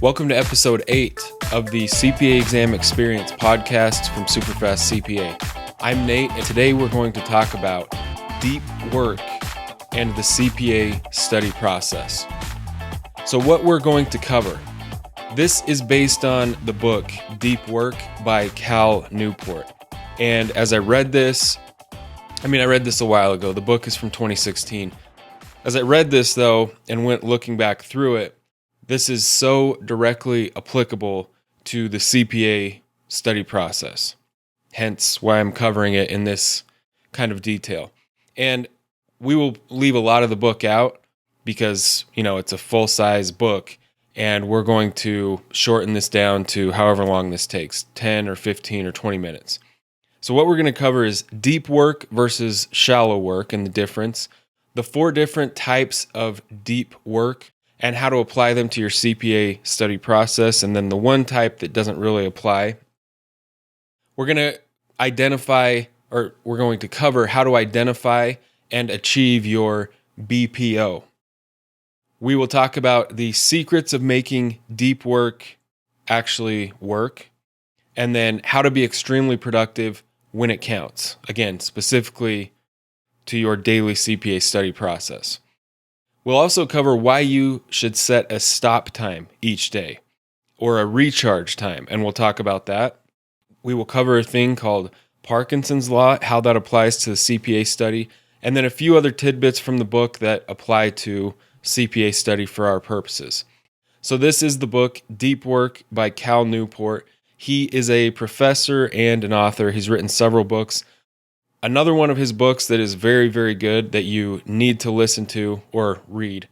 Welcome to episode 8 of the CPA Exam Experience podcast from SuperfastCPA. I'm Nate, and today we're going to talk about deep work and the CPA study process. So what we're going to cover, this is based on the book Deep Work by Cal Newport. And as I read this, I read this a while ago. The book is from 2016. As I read this, though, and went looking back through it, this is so directly applicable to the CPA study process. Hence why I'm covering it in this kind of detail. And we will leave a lot of the book out because, it's a full-size book, and we're going to shorten this down to however long this takes, 10 or 15 or 20 minutes. So what we're going to cover is deep work versus shallow work and the difference, the 4 different types of deep work, and how to apply them to your CPA study process, and then the one type that doesn't really apply. We're going to cover how to identify and achieve your BPO. We will talk about the secrets of making deep work actually work, and then how to be extremely productive when it counts. Again, specifically to your daily CPA study process. We'll also cover why you should set a stop time each day or a recharge time, and we'll talk about that. We will cover a thing called Parkinson's law, how that applies to the CPA study, and then a few other tidbits from the book that apply to CPA study for our purposes. So this is the book Deep Work by Cal Newport. He is a professor and an author. He's written several books. Another one of his books that is very, very good that you need to listen to or read.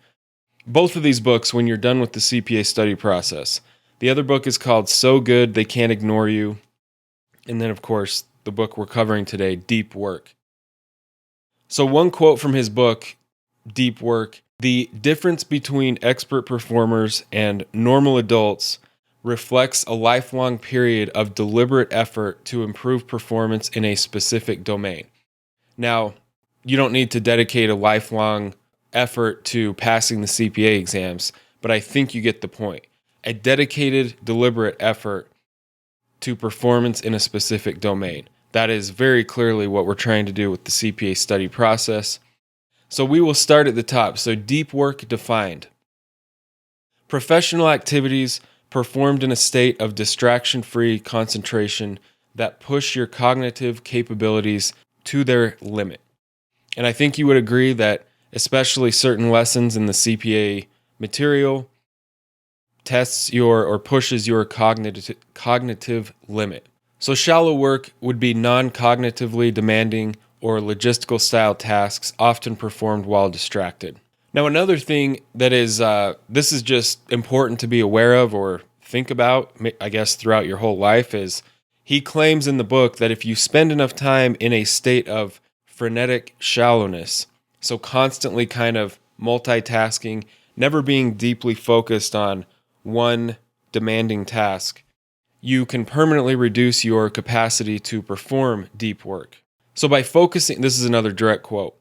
Both of these books when you're done with the CPA study process. The other book is called So Good They Can't Ignore You. And then, of course, the book we're covering today, Deep Work. So one quote from his book, Deep Work: "The difference between expert performers and normal adults reflects a lifelong period of deliberate effort to improve performance in a specific domain." Now, you don't need to dedicate a lifelong effort to passing the CPA exams, but I think you get the point. A dedicated, deliberate effort to performance in a specific domain. That is very clearly what we're trying to do with the CPA study process. So we will start at the top. So deep work defined: professional activities performed in a state of distraction-free concentration that push your cognitive capabilities to their limit. And I think you would agree that especially certain lessons in the CPA material tests or pushes your cognitive limit. So shallow work would be non-cognitively demanding or logistical style tasks often performed while distracted. Now, another thing that is, this is just important to be aware of or think about, I guess, throughout your whole life, is he claims in the book that if you spend enough time in a state of frenetic shallowness, so constantly kind of multitasking, never being deeply focused on one demanding task, you can permanently reduce your capacity to perform deep work. So by focusing, this is another direct quote,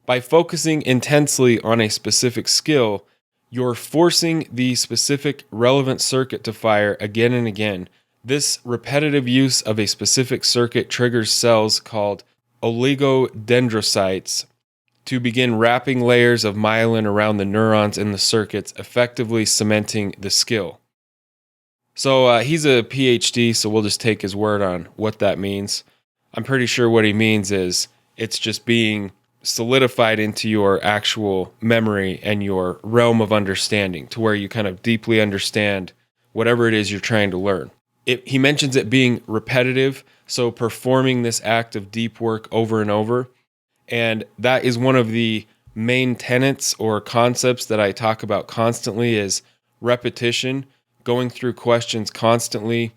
by focusing intensely on a specific skill, you're forcing the specific relevant circuit to fire again and again. This repetitive use of a specific circuit triggers cells called oligodendrocytes to begin wrapping layers of myelin around the neurons in the circuits, effectively cementing the skill. So he's a PhD, so we'll just take his word on what that means. I'm pretty sure what he means is it's just being solidified into your actual memory and your realm of understanding to where you kind of deeply understand whatever it is you're trying to learn. He mentions it being repetitive, so performing this act of deep work over and over. And that is one of the main tenets or concepts that I talk about constantly is repetition, going through questions constantly,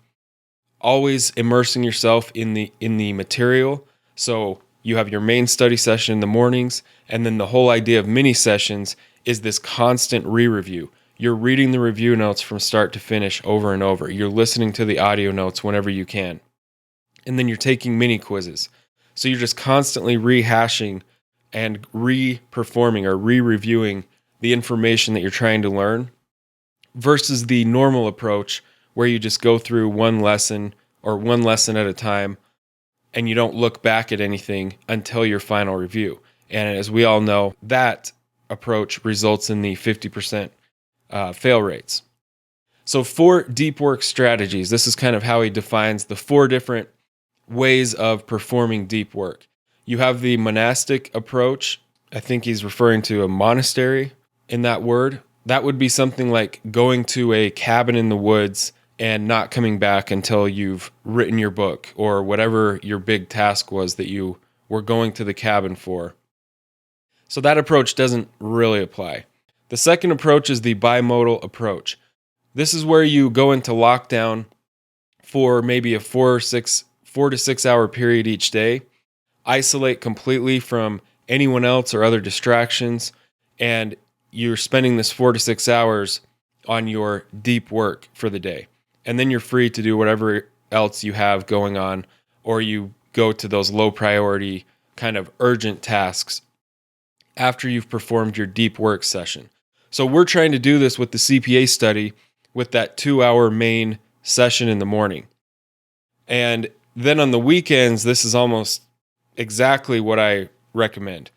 always immersing yourself in the material. So you have your main study session in the mornings, and then the whole idea of mini sessions is this constant re-review. You're reading the review notes from start to finish over and over. You're listening to the audio notes whenever you can. And then you're taking mini quizzes. So you're just constantly rehashing and re-performing or re-reviewing the information that you're trying to learn versus the normal approach where you just go through one lesson or one lesson at a time and you don't look back at anything until your final review. And as we all know, that approach results in the 50% fail rates. So 4 deep work strategies. This is kind of how he defines the 4 different ways of performing deep work. You have the monastic approach. I think he's referring to a monastery in that word. That would be something like going to a cabin in the woods and not coming back until you've written your book or whatever your big task was that you were going to the cabin for. So that approach doesn't really apply. The second approach is the bimodal approach. This is where you go into lockdown for maybe a 4 to 6 hour period each day, isolate completely from anyone else or other distractions, and you're spending this 4 to 6 hours on your deep work for the day. And then you're free to do whatever else you have going on, or you go to those low priority kind of urgent tasks after you've performed your deep work session. So we're trying to do this with the CPA study with that 2-hour main session in the morning. And then on the weekends, this is almost exactly what I recommend.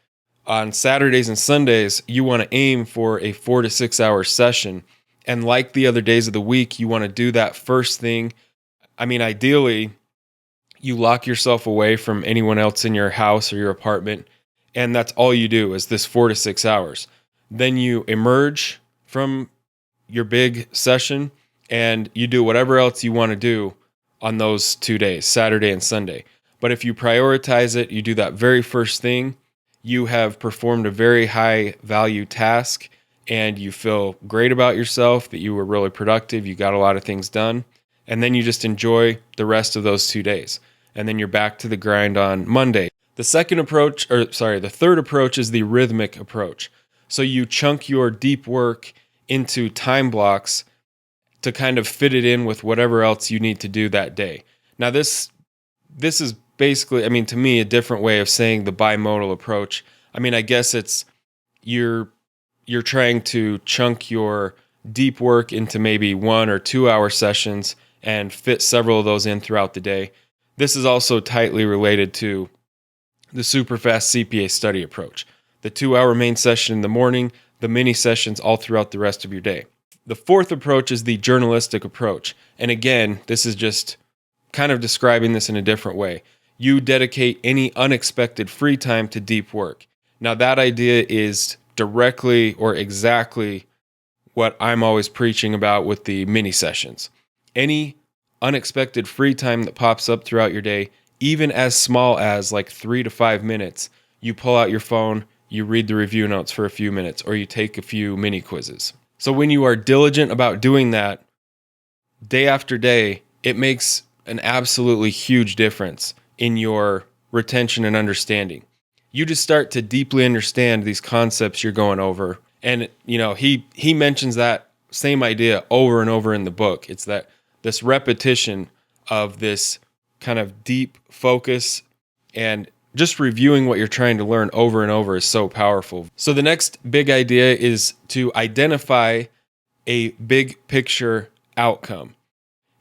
On Saturdays and Sundays, you want to aim for a 4 to 6 hour session. And like the other days of the week, you want to do that first thing. I mean, ideally, you lock yourself away from anyone else in your house or your apartment, and that's all you do is this 4 to 6 hours. Then you emerge from your big session and you do whatever else you want to do on those 2 days, Saturday and Sunday. But if you prioritize it, you do that very first thing, you have performed a very high value task and you feel great about yourself, that you were really productive, you got a lot of things done, and then you just enjoy the rest of those 2 days. And then you're back to the grind on Monday. The third approach is the rhythmic approach. So you chunk your deep work into time blocks to kind of fit it in with whatever else you need to do that day. Now this is basically, I mean, to me, a different way of saying the bimodal approach. I mean, I guess it's you're trying to chunk your deep work into maybe 1 or 2 hour sessions and fit several of those in throughout the day. This is also tightly related to the SuperfastCPA study approach. The 2-hour main session in the morning, the mini sessions all throughout the rest of your day. The fourth approach is the journalistic approach. And again, this is just kind of describing this in a different way. You dedicate any unexpected free time to deep work. Now that idea is directly or exactly what I'm always preaching about with the mini sessions. Any unexpected free time that pops up throughout your day, even as small as like 3 to 5 minutes, you pull out your phone, you read the review notes for a few minutes, or you take a few mini quizzes. So when you are diligent about doing that day after day, it makes an absolutely huge difference in your retention and understanding. You just start to deeply understand these concepts you're going over. And, he mentions that same idea over and over in the book. It's that this repetition of this kind of deep focus and just reviewing what you're trying to learn over and over is so powerful. So the next big idea is to identify a big picture outcome.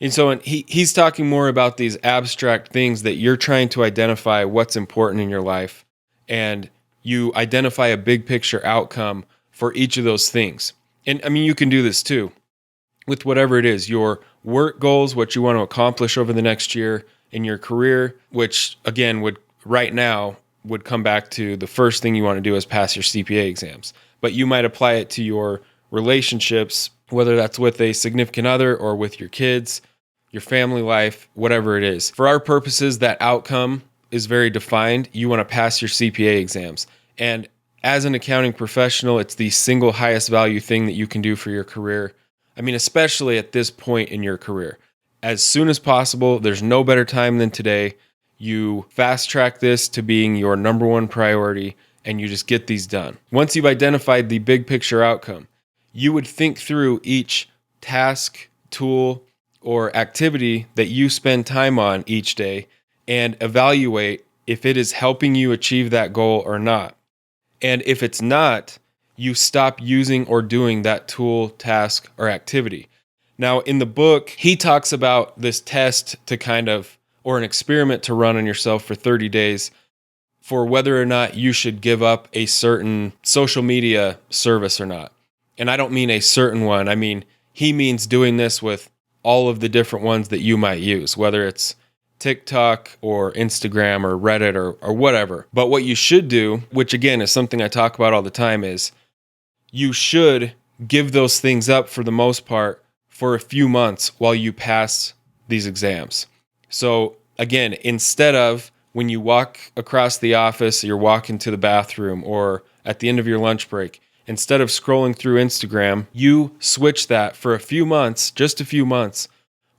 And so he's talking more about these abstract things that you're trying to identify what's important in your life, and you identify a big picture outcome for each of those things. And I mean, you can do this too with whatever it is, your work goals, what you want to accomplish over the next year in your career, which again would come back to the first thing you want to do is pass your CPA exams. But you might apply it to your relationships, whether that's with a significant other or with your kids, your family life, whatever it is. For our purposes, that outcome is very defined. You want to pass your CPA exams. And as an accounting professional, it's the single highest value thing that you can do for your career. I mean, especially at this point in your career. As soon as possible, there's no better time than today. You fast track this to being your number one priority, and you just get these done. Once you've identified the big picture outcome, you would think through each task, tool, or activity that you spend time on each day and evaluate if it is helping you achieve that goal or not. And if it's not, you stop using or doing that tool, task, or activity. Now, in the book, he talks about this test to or an experiment to run on yourself for 30 days for whether or not you should give up a certain social media service or not. And I don't mean a certain one. I mean, he means doing this with all of the different ones that you might use, whether it's TikTok or Instagram or Reddit or whatever. But what you should do, which again is something I talk about all the time, is you should give those things up for the most part for a few months while you pass these exams. So again, instead of when you walk across the office, you're walking to the bathroom, or at the end of your lunch break, instead of scrolling through Instagram, you switch that for a few months, just a few months,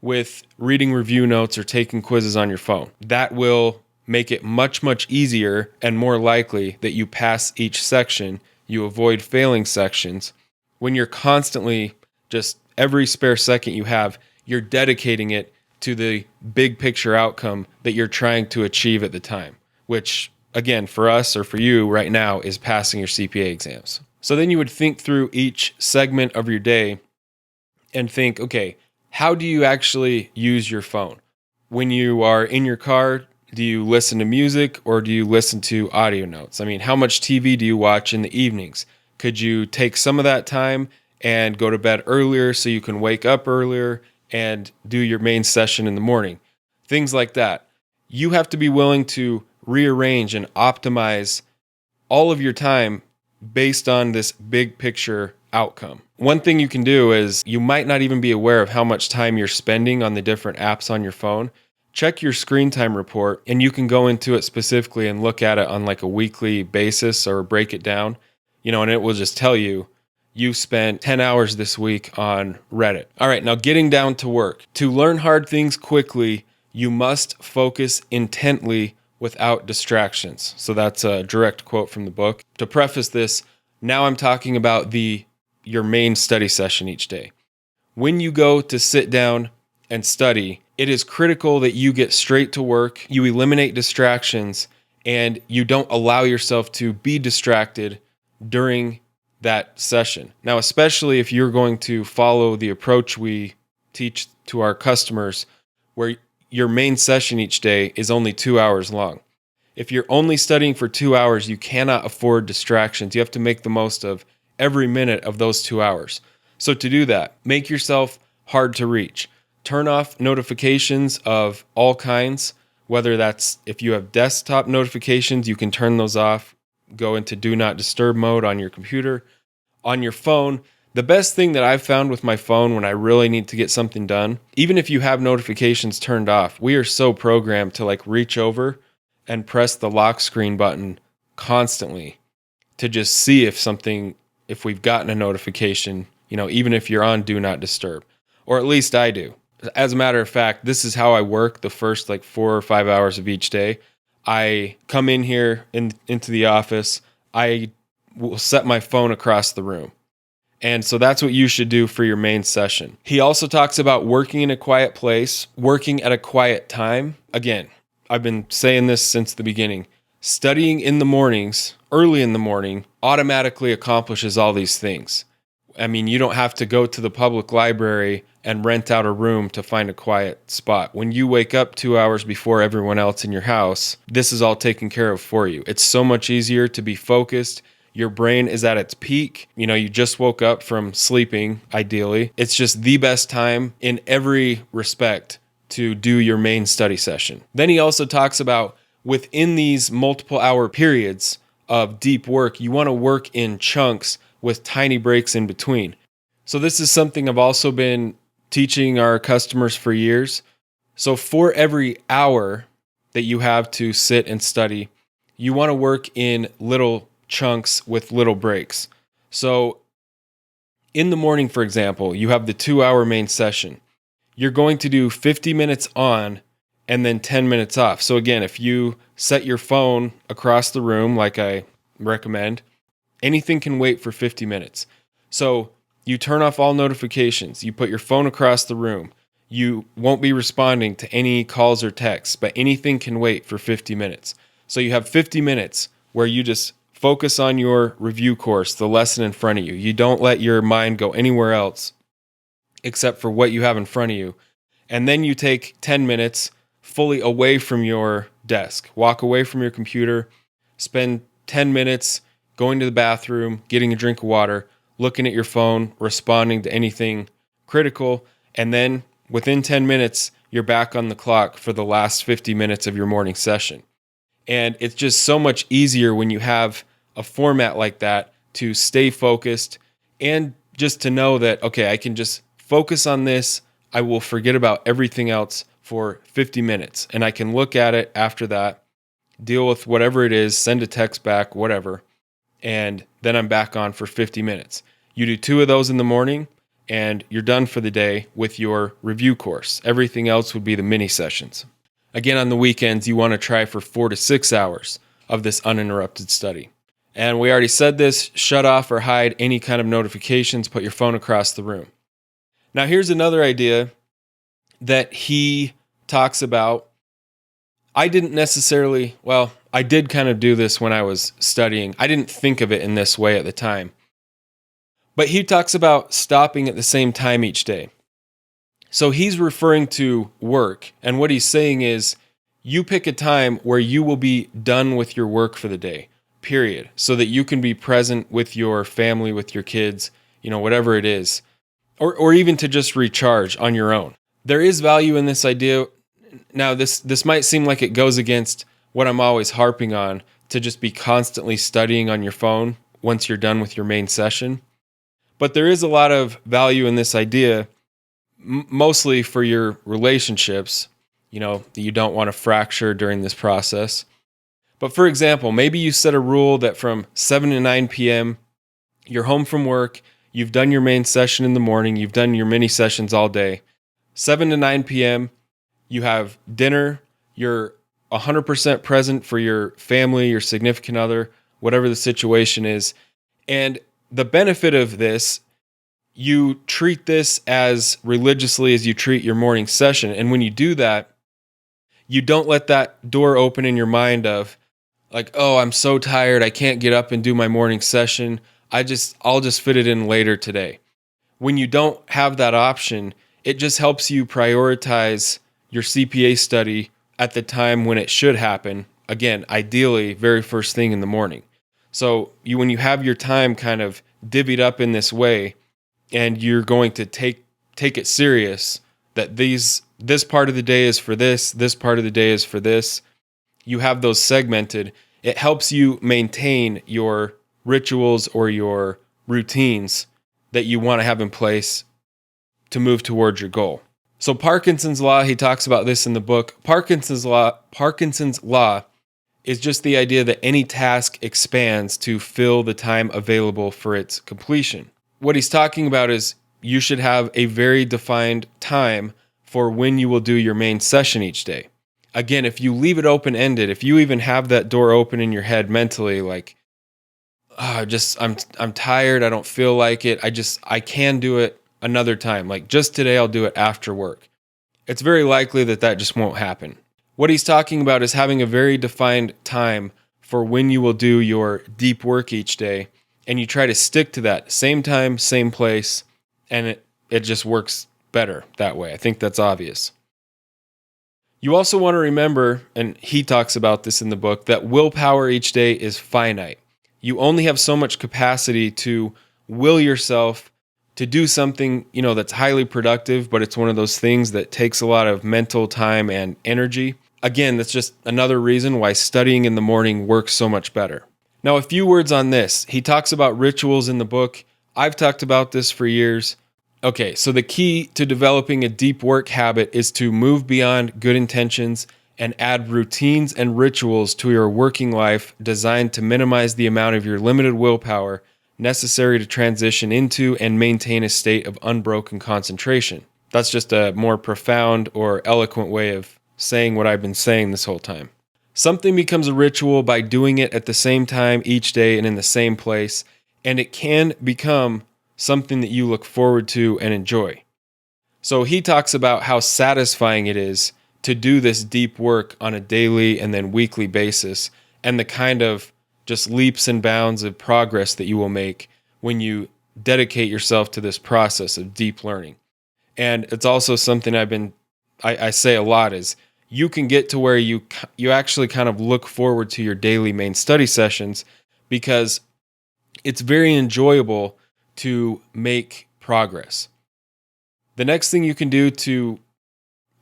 with reading review notes or taking quizzes on your phone. That will make it much, much easier and more likely that you pass each section. You avoid failing sections. When you're constantly, just every spare second you have, you're dedicating it to the big picture outcome that you're trying to achieve at the time, which again, for us or for you right now is passing your CPA exams. So then you would think through each segment of your day and think, okay, how do you actually use your phone? When you are in your car, do you listen to music or do you listen to audio notes? I mean, how much TV do you watch in the evenings? Could you take some of that time and go to bed earlier so you can wake up earlier and do your main session in the morning? Things like that. You have to be willing to rearrange and optimize all of your time based on this big picture outcome. One thing you can do is you might not even be aware of how much time you're spending on the different apps on your phone. Check your screen time report and you can go into it specifically and look at it on like a weekly basis or break it down, and it will just tell you spent 10 hours this week on Reddit. All right, now getting down to work. To learn hard things quickly, you must focus intently without distractions. So that's a direct quote from the book. To preface this, now I'm talking about your main study session each day. When you go to sit down and study, it is critical that you get straight to work, you eliminate distractions, and you don't allow yourself to be distracted during that session. Now, especially if you're going to follow the approach we teach to our customers, where your main session each day is only 2 hours long. If you're only studying for 2 hours, you cannot afford distractions. You have to make the most of every minute of those 2 hours. So to do that, make yourself hard to reach. Turn off notifications of all kinds, whether that's if you have desktop notifications, you can turn those off. Go into do not disturb mode on your computer. On your phone, the best thing that I've found with my phone when I really need to get something done, even if you have notifications turned off, we are so programmed to reach over and press the lock screen button constantly to just see if we've gotten a notification, even if you're on do not disturb, or at least I do. As a matter of fact, this is how I work the first 4 or 5 hours of each day. I come in here into the office. I will set my phone across the room. And so that's what you should do for your main session. He also talks about working in a quiet place, working at a quiet time. Again, I've been saying this since the beginning. Studying in the mornings, early in the morning, automatically accomplishes all these things. I mean, you don't have to go to the public library and rent out a room to find a quiet spot. When you wake up 2 hours before everyone else in your house, this is all taken care of for you. It's so much easier to be focused. Your brain is at its peak. You just woke up from sleeping, ideally. It's just the best time in every respect to do your main study session. Then he also talks about within these multiple hour periods of deep work, you want to work in chunks with tiny breaks in between. So this is something I've also been teaching our customers for years. So for every hour that you have to sit and study, you want to work in little chunks with little breaks. So in the morning, for example, you have the 2 hour main session. You're going to do 50 minutes on and then 10 minutes off. So again, if you set your phone across the room, like I recommend, anything can wait for 50 minutes. So you turn off all notifications. You put your phone across the room. You won't be responding to any calls or texts, but anything can wait for 50 minutes. So you have 50 minutes where you just focus on your review course, the lesson in front of you. You don't let your mind go anywhere else except for what you have in front of you. And then you take 10 minutes fully away from your desk. Walk away from your computer, spend 10 minutes going to the bathroom, getting a drink of water, looking at your phone, responding to anything critical, and then within 10 minutes, you're back on the clock for the last 50 minutes of your morning session. And it's just so much easier when you have a format like that to stay focused and just to know that, okay, I can just focus on this. I will forget about everything else for 50 minutes. And I can look at it after that, deal with whatever it is, send a text back, whatever. And then I'm back on for 50 minutes. You do 2 of those in the morning and you're done for the day with your review course. Everything else would be the mini sessions. Again, on the weekends, you want to try for 4 to 6 hours of this uninterrupted study. And we already said this, shut off or hide any kind of notifications, put your phone across the room. Now, here's another idea that he talks about. I didn't necessarily, I did kind of do this when I was studying. I didn't think of it in this way at the time. But he talks about stopping at the same time each day. So he's referring to work, and what he's saying is you pick a time where you will be done with your work for the day, period, so that you can be present with your family, with your kids, whatever it is, or even to just recharge on your own. There is value in this idea. Now, this might seem like it goes against what I'm always harping on, to just be constantly studying on your phone once you're done with your main session. But there is a lot of value in this idea, mostly for your relationships, that you don't want to fracture during this process. But for example, maybe you set a rule that from 7 to 9 p.m., you're home from work, you've done your main session in the morning, you've done your mini sessions all day. 7 to 9 p.m., you have dinner, you're 100% present for your family, your significant other, whatever the situation is. And the benefit of this, you treat this as religiously as you treat your morning session. And when you do that, you don't let that door open in your mind of like, oh, I'm so tired, I can't get up and do my morning session. I'll just fit it in later today. When you don't have that option, it just helps you prioritize your CPA study at the time when it should happen. Again, ideally, very first thing in the morning. So when you have your time kind of divvied up in this way, and you're going to take it serious that this part of the day is for this part of the day is for this, you have those segmented. It helps you maintain your rituals or your routines that you want to have in place to move towards your goal. So Parkinson's law, he talks about this in the book. Parkinson's law is just the idea that any task expands to fill the time available for its completion. What he's talking about is you should have a very defined time for when you will do your main session each day. Again, if you leave it open-ended, if you even have that door open in your head mentally, like, I'm tired, I don't feel like it, I can do it another time. Like just today, I'll do it after work. It's very likely that just won't happen. What he's talking about is having a very defined time for when you will do your deep work each day, and you try to stick to that same time, same place, and it just works better that way. I think that's obvious. You also want to remember, and he talks about this in the book, that willpower each day is finite. You only have so much capacity to will yourself to do something, that's highly productive, but it's one of those things that takes a lot of mental time and energy. Again, that's just another reason why studying in the morning works so much better. Now, a few words on this. He talks about rituals in the book. I've talked about this for years. Okay, so the key to developing a deep work habit is to move beyond good intentions and add routines and rituals to your working life designed to minimize the amount of your limited willpower necessary to transition into and maintain a state of unbroken concentration. That's just a more profound or eloquent way of saying what I've been saying this whole time. Something becomes a ritual by doing it at the same time each day and in the same place, and it can become something that you look forward to and enjoy. So he talks about how satisfying it is to do this deep work on a daily and then weekly basis, and the kind of just leaps and bounds of progress that you will make when you dedicate yourself to this process of deep learning. And it's also something I say a lot is you can get to where you actually kind of look forward to your daily main study sessions because it's very enjoyable to make progress. The next thing you can do to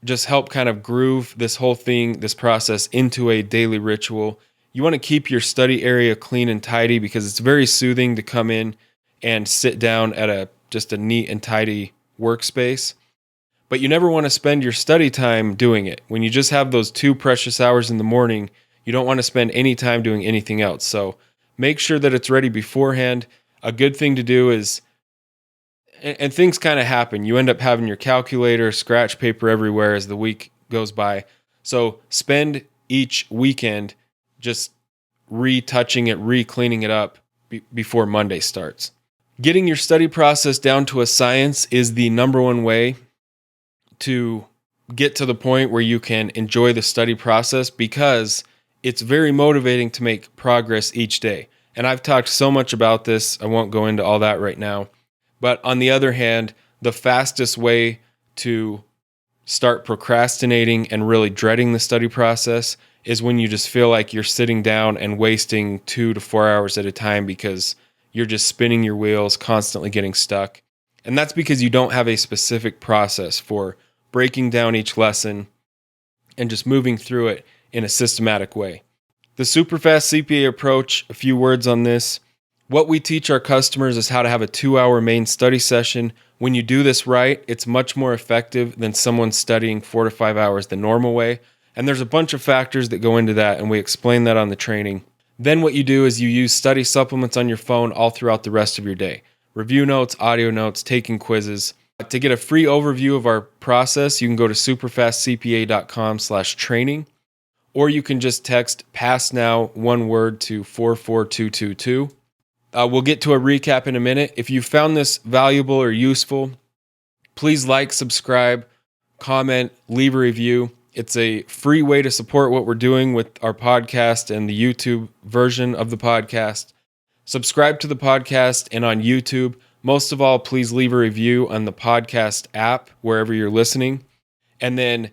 just help kind of groove this whole thing, this process into a daily ritual, you want to keep your study area clean and tidy because it's very soothing to come in and sit down at just a neat and tidy workspace. But you never want to spend your study time doing it. When you just have those 2 precious hours in the morning, you don't want to spend any time doing anything else. So make sure that it's ready beforehand. A good thing to do is, and things kind of happen. You end up having your calculator, scratch paper everywhere as the week goes by. So spend each weekend just retouching it, re-cleaning it up before Monday starts. Getting your study process down to a science is the number one way to get to the point where you can enjoy the study process because it's very motivating to make progress each day. And I've talked so much about this, I won't go into all that right now. But on the other hand, the fastest way to start procrastinating and really dreading the study process is when you just feel like you're sitting down and wasting 2 to 4 hours at a time because you're just spinning your wheels, constantly getting stuck. And that's because you don't have a specific process for breaking down each lesson and just moving through it in a systematic way. The SuperfastCPA Approach, a few words on this. What we teach our customers is how to have a 2-hour main study session. When you do this right, it's much more effective than someone studying 4 to 5 hours the normal way. And there's a bunch of factors that go into that, and we explain that on the training. Then what you do is you use study supplements on your phone all throughout the rest of your day. Review notes, audio notes, taking quizzes. To get a free overview of our process, you can go to superfastcpa.com/training, or you can just text "pass now" one word to 44222. We'll get to a recap in a minute. If you found this valuable or useful, please like, subscribe, comment, leave a review. It's a free way to support what we're doing with our podcast and the YouTube version of the podcast. Subscribe to the podcast and on YouTube. Most of all, please leave a review on the podcast app, wherever you're listening. And then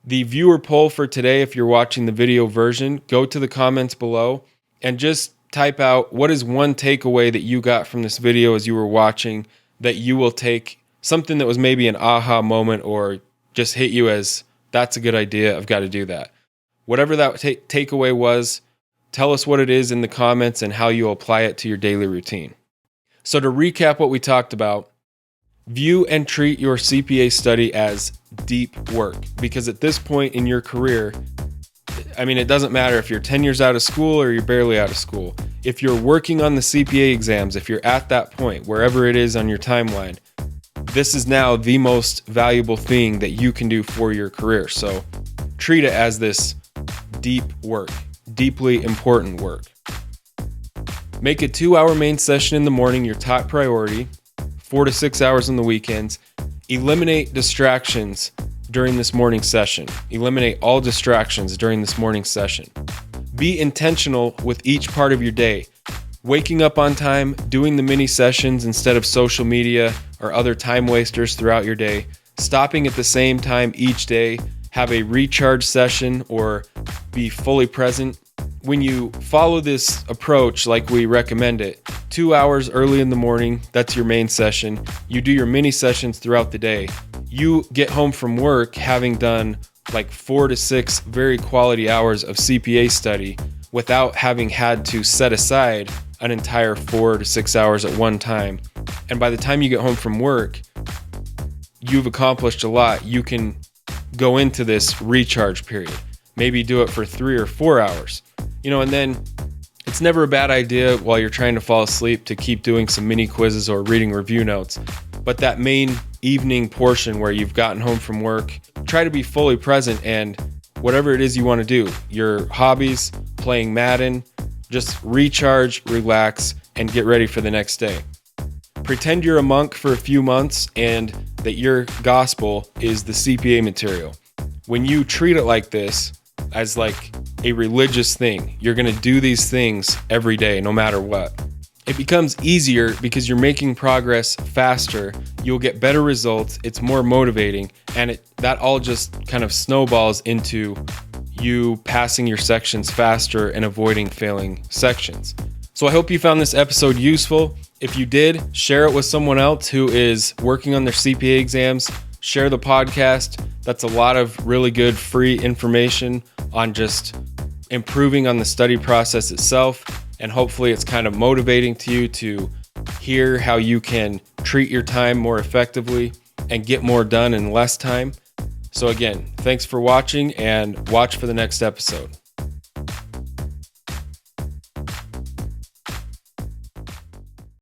the viewer poll for today, if you're watching the video version, go to the comments below and just type out what is one takeaway that you got from this video as you were watching that you will take, something that was maybe an aha moment or just hit you as, that's a good idea, I've got to do that. Whatever that takeaway was, tell us what it is in the comments and how you'll apply it to your daily routine. So to recap what we talked about, view and treat your CPA study as deep work, because at this point in your career, it doesn't matter if you're 10 years out of school or you're barely out of school. If you're working on the CPA exams, if you're at that point, wherever it is on your timeline, this is now the most valuable thing that you can do for your career. So treat it as this deep work, deeply important work. Make a 2-hour main session in the morning your top priority, 4 to 6 hours on the weekends. Eliminate distractions during this morning session. Eliminate all distractions during this morning session. Be intentional with each part of your day. Waking up on time, doing the mini sessions instead of social media or other time wasters throughout your day, stopping at the same time each day, have a recharge session or be fully present. When you follow this approach like we recommend it, 2 hours early in the morning, that's your main session. You do your mini sessions throughout the day. You get home from work having done like 4 to 6 very quality hours of CPA study without having had to set aside an entire 4 to 6 hours at one time. And by the time you get home from work, you've accomplished a lot. You can go into this recharge period. Maybe do it for 3 or 4 hours. And then it's never a bad idea while you're trying to fall asleep to keep doing some mini quizzes or reading review notes. But that main evening portion where you've gotten home from work, try to be fully present and whatever it is you want to do, your hobbies, playing Madden, just recharge, relax, and get ready for the next day. Pretend you're a monk for a few months and that your gospel is the CPA material. When you treat it like this, as like a religious thing. You're going to do these things every day, no matter what. It becomes easier because you're making progress faster. You'll get better results. It's more motivating. And that all just kind of snowballs into you passing your sections faster and avoiding failing sections. So I hope you found this episode useful. If you did, share it with someone else who is working on their CPA exams. Share the podcast. That's a lot of really good free information on just improving on the study process itself. And hopefully it's kind of motivating to you to hear how you can treat your time more effectively and get more done in less time. So again, thanks for watching and watch for the next episode.